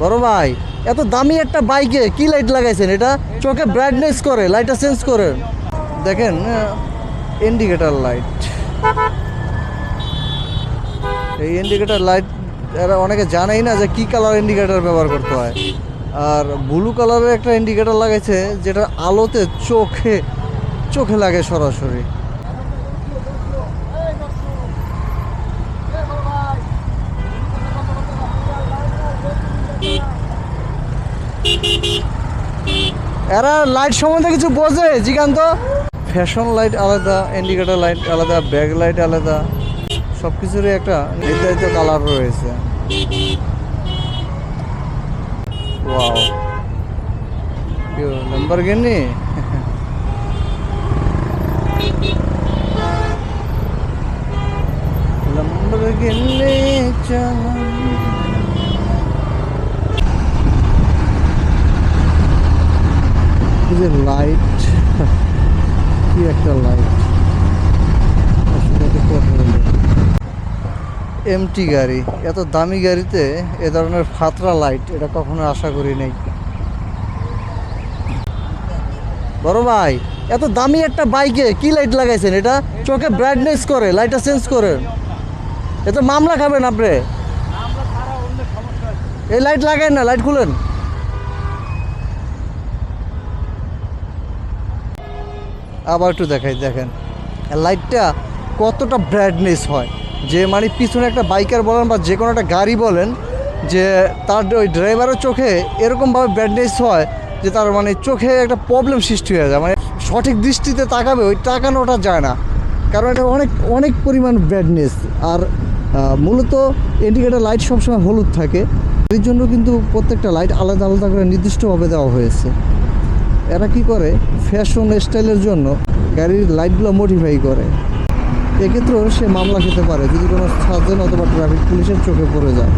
বড় ভাই, এত দামি একটা বাইকে কি লাইট লাগাইছেন? এটা চোখে ব্রাইটনেস করে, লাইটটা চেঞ্জ করেন। দেখেন, ইন্ডিকেটর লাইট। এই ইন্ডিকেটর লাইট এরা অনেকে জানেই না যে কি কালার ইন্ডিকেটর ব্যবহার করতে হয়। আর ব্লু কালারের একটা ইন্ডিকেটর লাগাইছে যেটা আলোতে চোখে চোখে লাগে সরাসরি। এরা লাইট সম্বন্ধে কিছু বোঝে? জিগান্ত। ফ্যাশন লাইট আলাদা, ইন্ডিকেটর লাইট আলাদা, ব্যাক লাইট আলাদা, সব কিছুরই একটা নির্ধারিত কালার রয়েছে। Wow, Lamborghini. ল্যাম্বরগিনি চালান। এই যে লাইট, কি একটা লাইট! এমটি গাড়ি, এত দামি গাড়িতে এ ধরনের ফাতরা লাইট, এটা কখনো আশা করি নাই। বড় ভাই, এত দামি একটা বাইকে কি লাইট লাগাইছেন? এটা চোখে ব্রাইটনেস করে, লাইটটা চেঞ্জ করেন। এ তো মামলা খাবেন আপনি। এই লাইট লাগাই না, লাইট খুলেন। আবার একটু দেখাই, দেখেন লাইটটা কতটা ব্রাইটনেস হয়। যে মানে পিছনে একটা বাইকার বলেন বা যে কোনো একটা গাড়ি বলেন, যে তার ওই ড্রাইভারের চোখে এরকমভাবে ব্রাইটনেস হয় যে তার মানে চোখে একটা প্রবলেম সৃষ্টি হয়ে যায়, মানে সঠিক দৃষ্টিতে তাকাবে, ওই তাকানোটা যায় না, কারণ এটা অনেক অনেক পরিমাণ ব্রাইটনেস। আর মূলত ইন্ডিকেটর লাইট সবসময় হলুদ থাকে, এর জন্য কিন্তু প্রত্যেকটা লাইট আলাদা আলাদা করে নির্দিষ্টভাবে দেওয়া হয়েছে। এরা কি করে, ফ্যাশন স্টাইলের জন্য গাড়ির লাইটগুলো মডিফাই করে। এক্ষেত্রেও সে মামলা খেতে পারে যদি কোনো সার্জন অথবা ট্রাফিক পুলিশের চোখে পড়ে যায়।